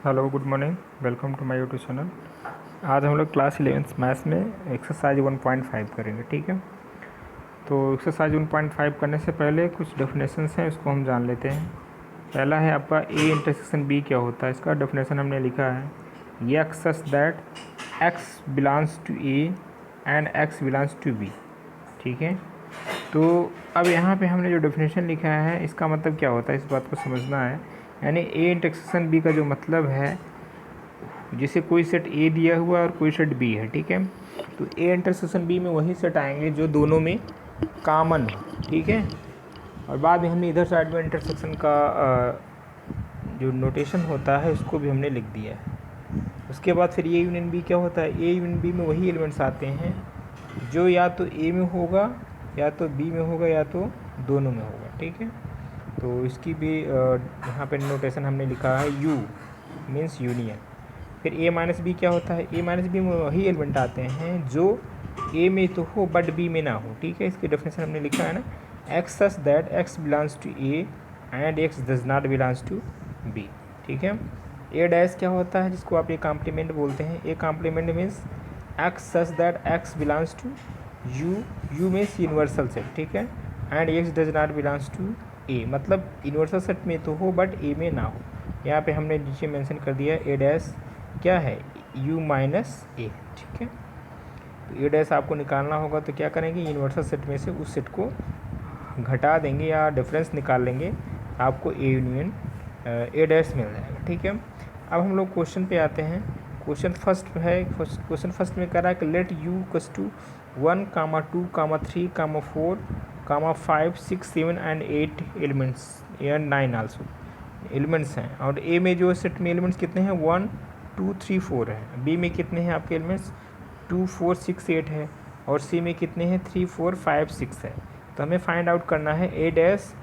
Hello good morning, welcome to my YouTube channel. आज हम लोग क्लास 11th मैथ्स में एक्सरसाइज 1.5 करेंगे। ठीक है, तो एक्सरसाइज 1.5 करने से पहले कुछ डेफिनेशंस हैं, उसको हम जान लेते हैं। पहला है आपका ए इंटरसेक्शन बी क्या होता है। इसका डेफिनेशन हमने लिखा है x such that x belongs to A and x belongs to B. ठीक है, तो अब यहाँ पे हमने जो डेफिनेशन लिखा है इसका मतलब क्या होता है, इस बात को समझना है। यानी ए इंटरसेक्शन बी का जो मतलब है, जैसे कोई सेट ए दिया हुआ और कोई सेट बी है। ठीक है, तो ए इंटरसेक्शन बी में वही सेट आएंगे जो दोनों में कॉमन हो। ठीक है, और बाद में हमने इधर साइड में इंटरसेक्शन का जो नोटेशन होता है उसको भी हमने लिख दिया है। उसके बाद फिर ए यूनियन बी क्या होता है, ए यूनियन बी में वही एलिमेंट्स आते हैं जो या तो ए में होगा या तो बी में होगा या तो दोनों में होगा। ठीक है, तो इसकी भी यहाँ पे नोटेशन हमने लिखा है यू मीन्स यूनियन। फिर ए माइनस बी क्या होता है, ए माइनस बी में वही एलिमेंट आते हैं जो ए में तो हो बट बी में ना हो। ठीक है, इसकी डेफिनेशन हमने लिखा है ना, x such that x belongs to A and x does not belongs to B. ठीक है, ए डैश क्या होता है, जिसको आप ए कॉम्प्लीमेंट बोलते हैं। A complement means x such that x belongs to U, U means universal set. ठीक है, and x does not belongs to A, मतलब यूनिवर्सल सेट में तो हो बट ए में ना हो। यहाँ पे हमने नीचे मेंशन कर दिया ए डैश क्या है, u माइनस ए। ठीक है, तो ए डैश आपको निकालना होगा तो क्या करेंगे, यूनिवर्सल सेट में से उस सेट को घटा देंगे या डिफरेंस निकाल लेंगे, आपको ए यूनियन ए डैश मिल जाएगा। ठीक है, अब हम लोग क्वेश्चन पे आते हैं। क्वेश्चन फर्स्ट है, क्वेश्चन फर्स्ट में कह रहा है कि let u equals to 1, 2, 3, 4, 5, 6, 7 and 8 elements and 9 also elements हैं। और ए में जो सेट में एलिमेंट्स कितने हैं, 1, 2, 3, 4 है। बी में कितने हैं आपके एलिमेंट्स, 2, 4, 6, 8 है। और सी में कितने हैं, 3, 4, 5, 6 है। तो हमें फाइंड आउट करना है ए डैश,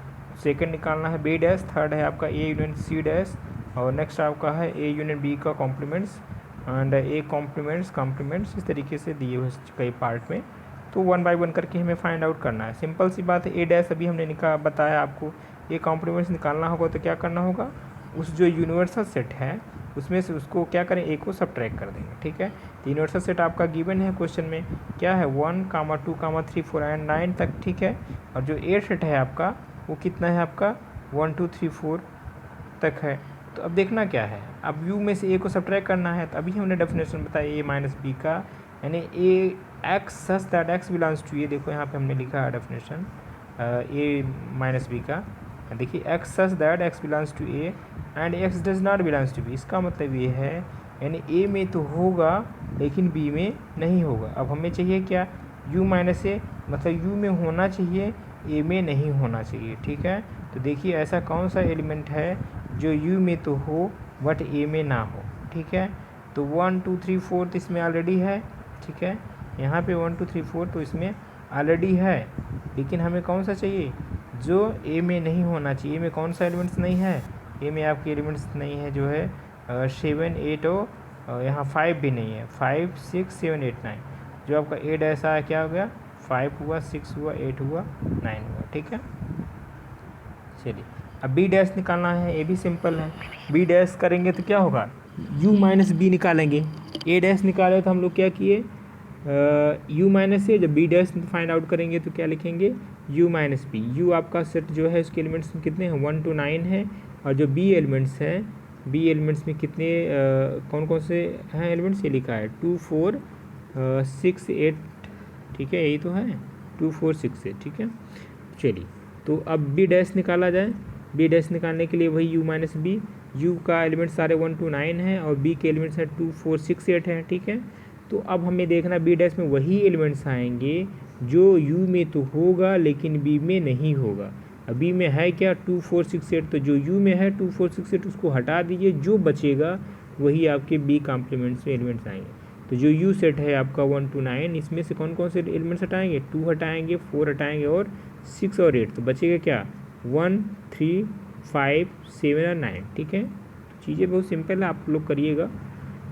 सेकंड निकालना है बी डैश, थर्ड है आपका ए यूनियन सी डैश, और नेक्स्ट आपका है ए यूनियन बी का कॉम्प्लीमेंट्स एंड ए कॉम्प्लीमेंट्स इस तरीके से दिए हुए कई पार्ट में। तो 1 बाय 1 करके हमें फाइंड आउट करना है। सिंपल सी बात है, ए डैश अभी हमने बताया आपको, ए कॉम्प्लीमेंट्स निकालना होगा तो क्या करना होगा, उस जो यूनिवर्सल सेट है उसमें से उसको क्या करें, ए को सब्ट्रैक्ट कर देंगे। ठीक है, तो यूनिवर्सल सेट आपका गिवन है क्वेश्चन में क्या है, 1, 2, 3, 4 एंड 9 तक। ठीक है, और जो ए सेट है आपका वो कितना है आपका, 1, 2, 3, 4 तक है। तो अब देखना क्या है, अब यू में से ए को सब्ट्रैक्ट करना है। तो अभी हमने डेफिनेशन बताया ए माइनस बी का, यानी A x such that x belongs to, ये देखो यहाँ पे हमने लिखा है डेफिनेशन ए माइनस बी का। देखिए x such that x belongs to A and x does not belongs to B. इसका मतलब ये है यानी ए में तो होगा लेकिन बी में नहीं होगा। अब हमें चाहिए क्या, u माइनस ए, मतलब u में होना चाहिए ए में नहीं होना चाहिए। ठीक है, तो देखिए ऐसा कौन सा एलिमेंट है जो u में तो हो बट ए में ना हो। ठीक है, तो 1, 2, 3, 4 तो इसमें ऑलरेडी है। ठीक है, यहाँ पे 1, 2, 3, 4 तो इसमें ऑलरेडी है, लेकिन हमें कौन सा चाहिए जो ए में नहीं होना चाहिए। ए में कौन सा एलिमेंट्स नहीं है, ए में आपके एलिमेंट्स नहीं है जो है 7, 8 और यहाँ 5 भी नहीं है, 5, 6, 7, 8, 9। जो आपका ए डैश आया क्या हो गया, 5 हुआ, 6 हुआ, 8 हुआ, 9 हुआ। ठीक है, चलिए अब बी डैश निकालना है। ये भी सिंपल है, बी डैश करेंगे तो क्या होगा, u माइनस बी निकालेंगे। ए डैश निकाले तो हम लोग क्या किए, u माइनस ए, जब बी डैश फाइंड आउट करेंगे तो क्या लिखेंगे, u माइनस बी। यू आपका सेट जो है उसके एलिमेंट्स कितने हैं, 1 to 9 है। और जो बी एलिमेंट्स हैं, बी एलिमेंट्स में कितने कौन कौन से हैं एलिमेंट्स, ये लिखा है 2, 4, 6, 8। ठीक है, यही तो है 2, 4, 6, 8। ठीक है, चलिए तो अब बी डैश निकाला जाए। बी डैश निकालने के लिए वही u माइनस बी, यू का एलिमेंट सारे 1 to 9 है और बी के एलिमेंट्स हैं 2, 4, 6, 8 है। ठीक है, तो अब हमें देखना बी डैश में वही एलिमेंट्स आएंगे जो u में तो होगा लेकिन b में नहीं होगा। अब b में है क्या, 2, 4, 6, 8, तो जो u में है 2, 4, 6, 8 उसको हटा दीजिए, जो बचेगा वही आपके b कॉम्प्लीमेंट्स में एलिमेंट्स आएंगे। तो जो u सेट है आपका 1 to 9, इसमें से कौन कौन से एलिमेंट्स हटाएंगे, 2 हटाएंगे, 4 हटाएंगे और 6 और 8, तो बचेगा क्या, 1, 3, 5, 7 और 9। ठीक है, चीज़ें बहुत सिंपल है, आप लोग करिएगा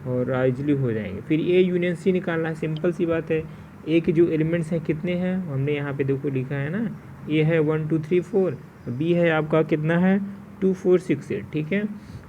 और ईजिली हो जाएंगे। फिर ए यूनियन सी निकालना है, सिंपल सी बात है। ए के जो एलिमेंट्स हैं कितने हैं, हमने यहाँ पे देखो लिखा है ना, ए है 1, 2, 3, 4, बी है आपका कितना है 2, 4, 6, 8। ठीक है,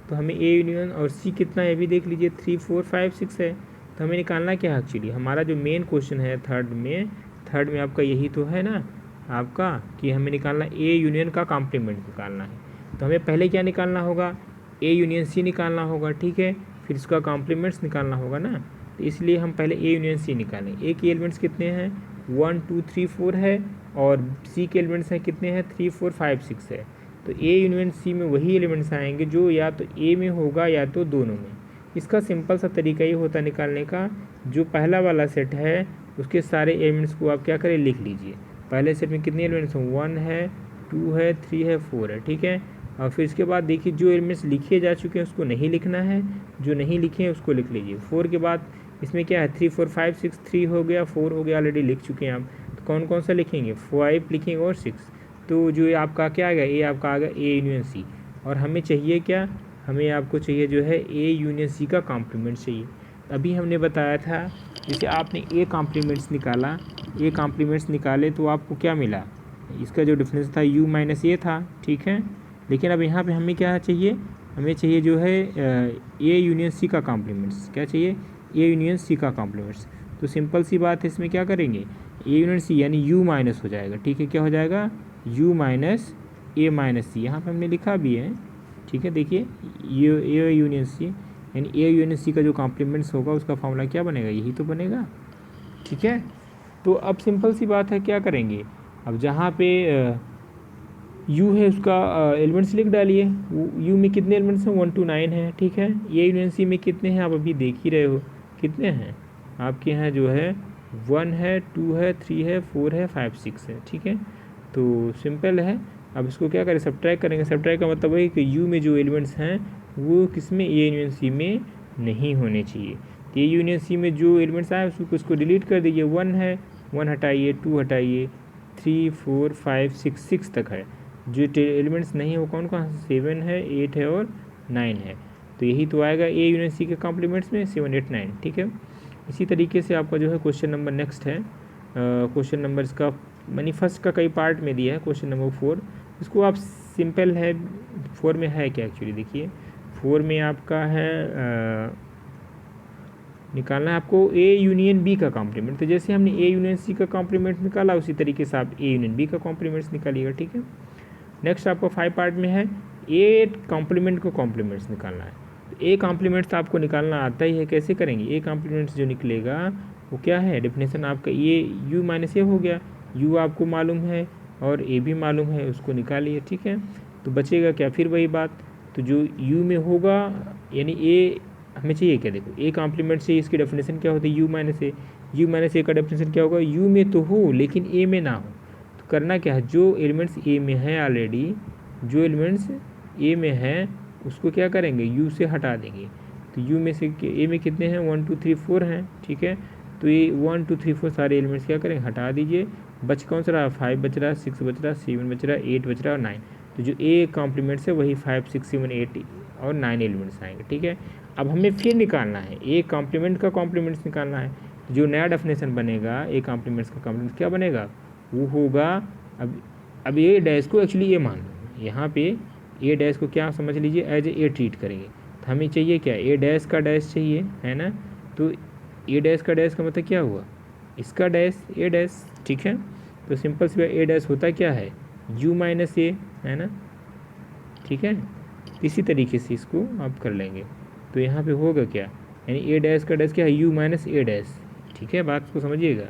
तो तो हमें ए यूनियन और सी कितना है भी देख लीजिए, 3 4 5 6 है। तो हमें निकालना क्या है एक्चुअली, हमारा जो मेन क्वेश्चन है थर्ड में आपका यही तो है ना आपका, कि हमें निकालना ए यूनियन का कॉम्प्लीमेंट निकालना है। तो हमें पहले क्या निकालना होगा, ए यूनियन सी निकालना होगा, ठीक है, फिर इसका कॉम्प्लीमेंट्स निकालना होगा ना। तो इसलिए हम पहले ए यूनियन सी निकालें। ए के एलिमेंट्स कितने हैं, 1 2 3 4 है, और सी के एलिमेंट्स हैं कितने हैं, 3 4 5 6 है। तो ए यूनियन सी में वही एलिमेंट्स आएंगे जो या तो ए में होगा या तो दोनों में। इसका सिंपल सा तरीका ये होता है निकालने का, जो पहला वाला सेट है उसके सारे एलिमेंट्स को आप क्या करें, लिख लीजिए। पहले सेट में कितने एलिमेंट्स हैं, 1 है, 2 है, 3 है, 4 है, ठीक है। और फिर इसके बाद देखिए जो एलिमेंट्स लिखे जा चुके हैं उसको नहीं लिखना है, जो नहीं लिखे हैं उसको लिख लीजिए। 4 के बाद इसमें क्या है, 3 4 5 6, 3 हो गया, 4 हो गया, ऑलरेडी लिख चुके हैं आप। तो कौन कौन सा लिखेंगे, 5 लिखेंगे और 6। तो जो आपका क्या आ गया, ए आपका आ गया ए यूनियन सी। और हमें चाहिए क्या, हमें आपको चाहिए जो है ए यूनियन सी का कॉम्प्लीमेंट चाहिए। अभी हमने बताया था जैसे आपने ए कॉम्प्लीमेंट्स निकाला, ए कॉम्प्लीमेंट्स निकाले तो आपको क्या मिला, इसका जो डिफरेंस था यू माइनस ए था, ठीक है। लेकिन अब यहाँ पे हमें क्या चाहिए, हमें चाहिए जो है ए यूनियन सी का कॉम्प्लीमेंट्स। क्या चाहिए, ए यूनियन सी का कॉम्प्लीमेंट्स। तो सिंपल सी बात है, इसमें क्या करेंगे, ए यूनियन सी यानी यू माइनस हो जाएगा, ठीक है, क्या हो जाएगा, यू माइनस ए माइनस सी। यहाँ पे हमने लिखा भी है, ठीक है, देखिए ये ए यूनियन सी यानी ए यूनियन सी का जो कॉम्प्लीमेंट्स होगा उसका फॉर्मूला क्या बनेगा, यही तो बनेगा, ठीक है। तो अब सिंपल सी बात है, क्या करेंगे, अब जहाँ पे यू है उसका एलिमेंट्स लिख डालिए। यू में कितने एलिमेंट्स हैं, 1 to 9 है, ठीक है। ए यूनियन सी में कितने हैं आप अभी देख ही रहे हो, कितने हैं आपके यहाँ जो है 1 है, 2 है, 3 है, 4 है, 5 6 है, ठीक है। तो सिंपल है। अब इसको क्या करें, सब्ट्रैक्ट करेंगे। सब्ट्रैक्ट का मतलब वही कि यू में जो एलिमेंट्स हैं वो किस में, ए यूनियन सी में नहीं होने चाहिए। तो ए यूनियन सी में जो एलिमेंट्स आए उसको डिलीट कर दीजिए। 1 है, 1 हटाइए, 2 हटाइए, 3 4 5 6 तक है। जो एलिमेंट्स नहीं है वो कौन कौन, 7 है, 8 है और 9 है। तो यही तो आएगा ए यूनियन सी के कॉम्प्लीमेंट्स में 7 8 9, ठीक है। इसी तरीके से आपका जो है क्वेश्चन नंबर नेक्स्ट है, क्वेश्चन नंबर इसका यानी फर्स्ट का कई पार्ट में दिया है, क्वेश्चन नंबर 4। इसको आप सिंपल है, 4 में है क्या एक्चुअली, देखिए 4 में आपका है निकालना है आपको ए यूनियन बी का कॉम्प्लीमेंट। तो जैसे हमने ए यूनियन सी का कॉम्प्लीमेंट निकाला उसी तरीके से आप ए यूनियन बी का कॉम्प्लीमेंट्स निकालिएगा, ठीक है। नेक्स्ट आपको 5 पार्ट में है ए कॉम्प्लीमेंट को कॉम्प्लीमेंट्स निकालना है। तो ए कॉम्प्लीमेंट्स आपको निकालना आता ही है, कैसे करेंगे, ए कॉम्प्लीमेंट्स जो निकलेगा वो क्या है, डेफिनेशन आपका ये यू माइनस ए हो गया, यू आपको मालूम है और ए भी मालूम है, उसको निकालिए, ठीक है। तो बचेगा क्या, फिर वही बात, तो जो यू में होगा यानी ए हमें चाहिए क्या, देखो ए कॉम्प्लीमेंट से इसकी डेफिनेशन क्या होती है, U minus A. U minus A का डेफिनेशन क्या होगा, यू में तो हो लेकिन ए में ना हो। तो करना क्या है, जो एलिमेंट्स ए में है ऑलरेडी, जो एलिमेंट्स ए में है उसको क्या करेंगे, यू से हटा देंगे। तो यू में से ए में कितने हैं, 1 2 3 4 हैं, ठीक है। तो ये 1 2 3 4 सारे एलिमेंट्स क्या करेंगे, हटा दीजिए। बच कौन सा रहा, 5 बच रहा, 6 बच रहा, 7 बच रहा, 8 बच रहा और 9। तो जो ए कॉम्प्लीमेंट्स है वही 5 6 7 8 और 9 एलिमेंट्स आएंगे, ठीक है। अब हमें फिर निकालना है ए कॉम्प्लीमेंट का कॉम्प्लीमेंट्स निकालना है। जो नया डेफिनेशन बनेगा ए कॉम्प्लीमेंट्स का कॉम्प्लीमेंट क्या बनेगा, वो होगा, अब ए डैश को एक्चुअली ए मान लो, यहाँ पे ए डैश को क्या समझ लीजिए, एज ए ट्रीट करेंगे। तो हमें चाहिए क्या, ए डैश का डैश चाहिए, है ना। तो ए डैश का डैश का मतलब क्या हुआ, इसका डैश ए डैश, ठीक है। तो सिंपल सी ए डैश होता क्या है, यू माइनस ए, है ना, ठीक है। इसी तरीके से इसको आप कर लेंगे। तो यहाँ पे होगा क्या, यानी ए डैश का डैश क्या है, यू माइनस ए डैश, ठीक है, बात को समझिएगा।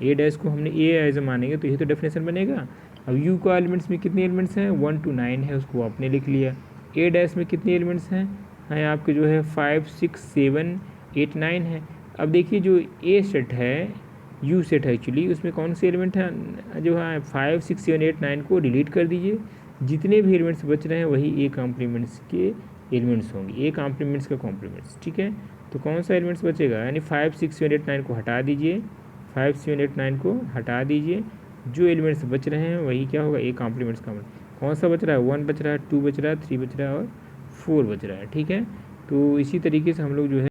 ए डैश को हमने ए एज मानेंगे तो ये तो डेफिनेशन बनेगा। अब यू का एलिमेंट्स में कितने एलिमेंट्स हैं, 1 to 9 है, उसको आपने लिख लिया। ए डैश में कितने एलिमेंट्स हैं आपके जो है 5 6 7 8 9 है। अब देखिए जो ए सेट है, यू सेट है एक्चुअली, उसमें कौन से एलिमेंट हैं, जो है 5 6 7 8 9 को डिलीट कर दीजिए। जितने भी एलिमेंट्स बच रहे हैं वही ए कॉम्प्लीमेंट्स के एलिमेंट्स होंगे, ए कॉम्प्लीमेंट्स का कॉम्प्लीमेंट्स, ठीक है। तो कौन सा एलिमेंट्स बचेगा, यानी 5 6 7 8 9 को हटा दीजिए, 5 7 8 9 को हटा दीजिए। जो एलिमेंट्स बच रहे हैं वही क्या होगा, ए कॉम्प्लीमेंट्स का। कौन सा बच रहा है, 1 बच रहा है, 2 बच रहा है, 3 बच रहा है और 4 बच रहा है, ठीक है। तो इसी तरीके से हम लोग जो है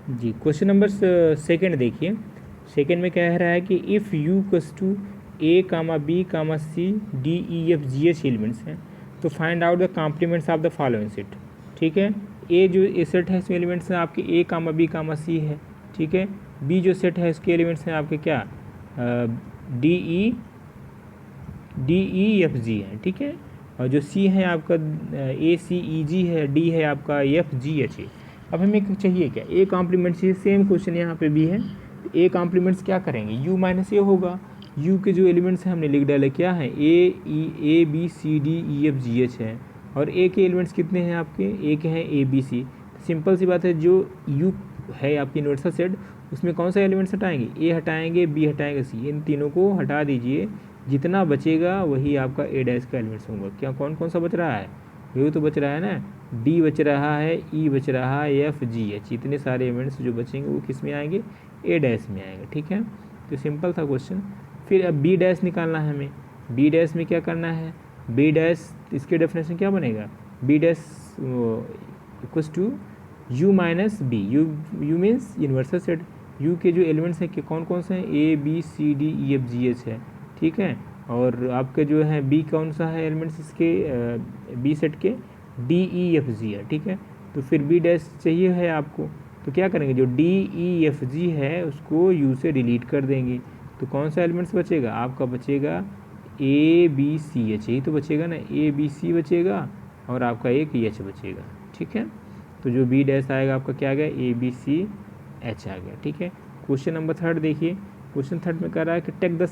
जी क्वेश्चन नंबर सेकंड देखिए। सेकंड में कह रहा है कि if U equals to A comma B comma C D E F G H elements हैं तो find out the complements of the following set. ठीक है, ए जो ए सेट है इसमें एलिमेंट्स हैं आपके ए कामा बी कामा सी है। ठीक है, बी जो सेट है इसके एलिमेंट्स हैं आपके क्या डी ई एफ जी है। ठीक है, और जो सी है आपका ए सी ई जी है, डी है आपका एफ जी एच है। अब हमें चाहिए क्या, ए कॉम्प्लीमेंट चाहिए। सेम क्वेश्चन यहाँ पे भी है। तो ए कॉम्प्लीमेंट्स क्या करेंगे, यू माइनस ए होगा। यू के जो एलिमेंट्स हैं हमने लिख डाले क्या है A B C D E F G H है। और ए के एलिमेंट्स कितने हैं आपके, ए के हैं ए बी सी। सिंपल सी बात है, जो यू है आपकी यूनिवर्सल सेट उसमें कौन सा एलिमेंट्स हटाएंगे, ए हटाएंगे बी हटाएंगे सी, इन तीनों को हटा दीजिए। जितना बचेगा वही आपका ए डैश का एलिमेंट्स होगा। क्या कौन कौन सा बच रहा है, यू तो बच रहा है ना, डी बच रहा है, ई बच रहा है, एफ जी एच, इतने सारे एलिमेंट्स जो बचेंगे वो किस में आएंगे, ए डैश में आएंगे। ठीक है, तो सिंपल था क्वेश्चन। फिर अब बी डैश निकालना है हमें। बी डैश में क्या करना है, बी डैश इसके डेफिनेशन क्या बनेगा, B dash equals to U minus B. U means universal set. U के जो एलिमेंट्स हैं कि कौन कौन से हैं, A B C D E F G H है। ठीक है, और आपके जो है बी कौन सा है एलिमेंट्स इसके बी सेट के डी ई एफ जी है। ठीक है, तो फिर बी डैश चाहिए है आपको, तो क्या करेंगे, जो डी ई एफ जी है उसको यू से डिलीट कर देंगे। तो कौन सा एलिमेंट्स बचेगा आपका, बचेगा ए बी सी एच, यही तो बचेगा ना, ए बी सी बचेगा और आपका एक एच बचेगा। ठीक है, तो जो बी डैश आएगा आपका क्या आ गया, ए बी सी एच आ गया। ठीक है, क्वेश्चन नंबर थर्ड देखिए। क्वेश्चन थर्ड में कह रहा है कि taking the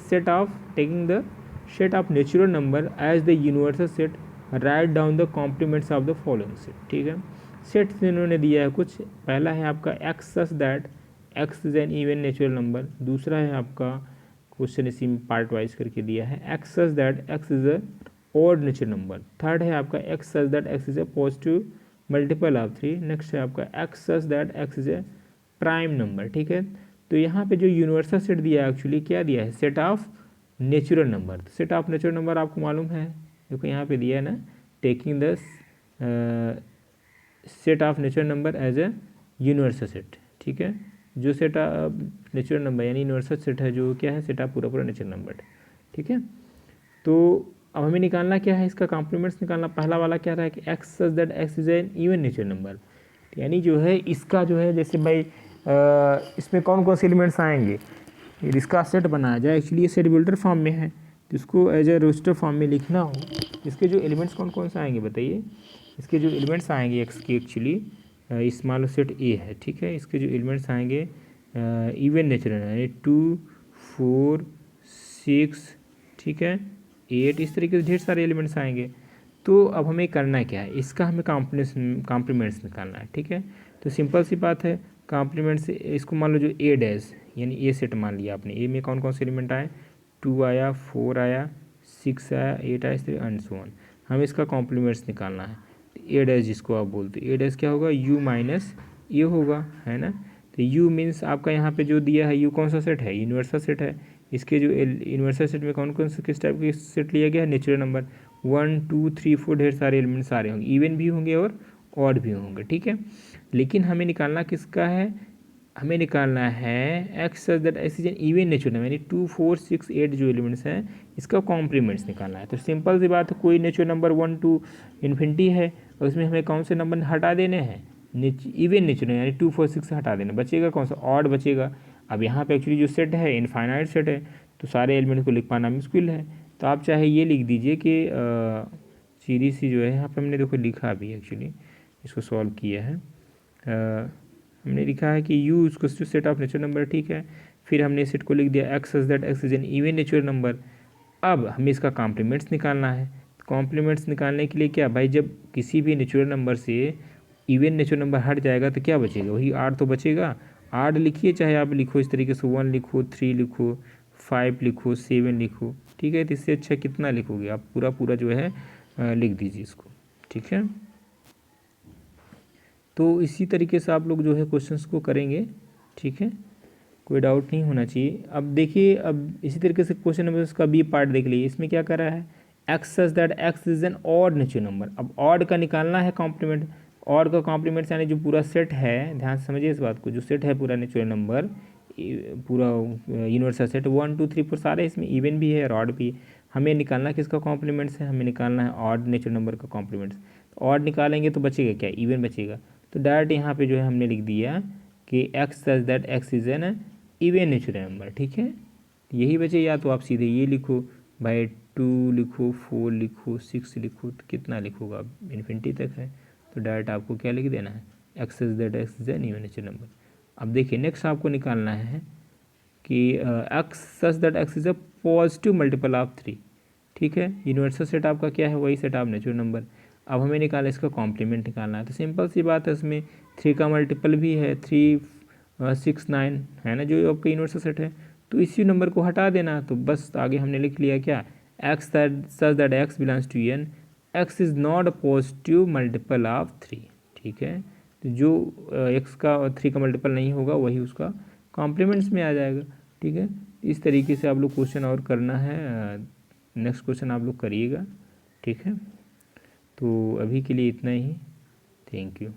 set of natural number as the universal set, write down the complements of the following set. ठीक है, सेट्स इन्होंने दिया है कुछ। पहला है आपका x such that x is an even natural number. दूसरा है आपका क्वेश्चन इसी में पार्ट वाइज करके दिया है, x such that x is a odd natural number. Third है आपका x such that x is a positive multiple of 3। Next है आपका x such that x is a prime number. ठीक है, तो यहाँ पे जो यूनिवर्सल सेट दिया है एक्चुअली क्या दिया है, सेट ऑफ नेचुरल नंबर। तो सेट ऑफ नेचुरल नंबर आपको मालूम है, देखो यहाँ पे दिया है ना, taking the set of natural number as a universal set. ठीक है, जो सेट ऑफ नेचुरल नंबर यानी यूनिवर्सल सेट है, जो क्या है, सेट ऑफ पूरा पूरा नेचुरल नंबर। ठीक है, तो अब हमें निकालना क्या है, इसका कॉम्प्लीमेंट्स निकालना। पहला वाला क्या रहा है कि x such that x is an even natural number, यानी जो है इसका जो है, जैसे भाई इसमें कौन कौन से एलिमेंट्स आएंगे, इसका सेट बनाया जाए। एक्चुअली ये सेट बिल्डर फॉर्म में है, जिसको एज ए रोस्टर फॉर्म में लिखना हो। इसके जो एलिमेंट्स कौन कौन से आएंगे बताइए, इसके जो एलिमेंट्स आएंगे एक्स के एक्चुअली इस मान लो सेट ए है। ठीक है, इसके जो एलिमेंट्स आएंगे इवन नेचुरल यानी 2 4 6, ठीक है 8, इस तरीके से ढेर सारे एलिमेंट्स आएंगे। तो अब हमें करना क्या है, इसका हमें कॉम्प्लीमेंट्स निकालना है। ठीक है, तो सिंपल सी बात है, कॉम्प्लीमेंट्स इसको मान लो जो ए डैश यानी ए सेट मान लिया आपने, ए में कौन कौन से एलिमेंट आए, 2 आया, 4 आया, 6 आया, 8 आया, इस तरह एंड सो ऑन। हमें इसका कॉम्प्लीमेंट्स निकालना है। ए डैश जिसको आप बोलते हो, ए डैश क्या होगा, यू माइनस ए होगा, है ना। तो यू मीन्स आपका यहाँ पे जो दिया है, यू कौन सा सेट है, यूनिवर्सल सेट है। इसके जो यूनिवर्सल सेट में कौन कौन से किस टाइप के सेट लिया गया है, नेचुरल नंबर 1 2 3 4 ढेर सारे एलिमेंट्स सारे होंगे, इवन भी होंगे और ऑड भी होंगे। ठीक है, लेकिन हमें निकालना किसका है, हमें निकालना है x such that x is an even natural number यानी 2 4 6 8 जो एलिमेंट्स हैं इसका कॉम्प्लीमेंट्स निकालना है। तो सिंपल सी बात है, कोई नेचुरल नंबर 1 2 इन्फिनिटी है और इसमें हमें कौन से नंबर हटा देने हैं, इवन नेचुरल यानी 2 4 6 से हटा देना, बचेगा कौन सा, ऑड बचेगा। अब यहाँ पे एक्चुअली जो सेट है इनफाइनाइट सेट है, तो सारे एलिमेंट्स को लिख पाना मुश्किल है। तो आप चाहे ये लिख दीजिए कि सीरीज सी जो है यहाँ पे हमने देखो लिखा अभी एक्चुअली इसको सॉल्व किया है, हमने लिखा है कि यू उसको सेट ऑफ नेचुरल नंबर। ठीक है, फिर हमने सेट को लिख दिया x such that x is an even natural number. अब हमें इसका कॉम्प्लीमेंट्स निकालना है। कॉम्प्लीमेंट्स निकालने के लिए क्या भाई, जब किसी भी नेचुरल नंबर से इवन नेचुरल नंबर हट जाएगा तो क्या बचेगा, वही आर तो बचेगा। आर लिखिए, चाहे आप लिखो इस तरीके से 1 लिखो, 3 लिखो, 5 लिखो, 7 लिखो। ठीक है, तो इससे अच्छा कितना लिखोगे आप, पूरा पूरा जो है लिख दीजिए इसको। ठीक है, तो इसी तरीके से आप लोग जो है क्वेश्चंस को करेंगे। ठीक है, कोई डाउट नहीं होना चाहिए। अब देखिए, अब इसी तरीके से क्वेश्चन नंबर उसका बी पार्ट देख लीजिए। इसमें क्या कर रहा है, x such that x is an odd natural number. अब ऑड का निकालना है कॉम्प्लीमेंट, और का कॉम्प्लीमेंट्स यानी जो पूरा सेट है, ध्यान से समझिए इस बात को, जो सेट है पूरा नेचुरल नंबर, पूरा यूनिवर्सल सेट 1 2 3 4 सारे इसमें इवन भी है और ऑड भी है। हमें निकालना किसका कॉम्प्लीमेंट्स है, हमें निकालना है ऑड नेचुरल नंबर का कॉम्प्लीमेंट्स। तो ऑड निकालेंगे तो बचेगा क्या, इवन बचेगा। तो डायरेक्ट यहाँ पे जो है हमने लिख दिया कि x such that x is an even natural number, ठीक है। यही बचे, या तो आप सीधे ये लिखो भाई 2 लिखो, 4 लिखो, 6 लिखो, तो कितना लिखोगा, इन्फिनिटी तक है। तो डायरेक्ट आपको क्या लिख देना है, x such that x is an even natural number. अब देखिए नेक्स्ट आपको निकालना है कि x such that x is a positive multiple of 3, ठीक है। यूनिवर्सल सेट आपका क्या है, वही सेट ऑफ नेचुरल नंबर। अब हमें निकालना इसका कॉम्प्लीमेंट निकालना है, तो सिंपल सी बात है, इसमें 3 का मल्टीपल भी है, 3 6 9 है ना, जो आपका यूनिवर्सल सेट है। तो इसी नंबर को हटा देना, तो बस आगे हमने लिख लिया क्या, x such that x belongs to N, x is not a positive multiple of 3, ठीक है। तो जो एक्स का 3 का मल्टीपल नहीं होगा वही उसका कॉम्प्लीमेंट्स में आ जाएगा, ठीक है। इस तरीके से आप लोग क्वेश्चन और करना है, नेक्स्ट क्वेश्चन आप लोग करिएगा, ठीक है। तो अभी के लिए इतना ही, थैंक यू।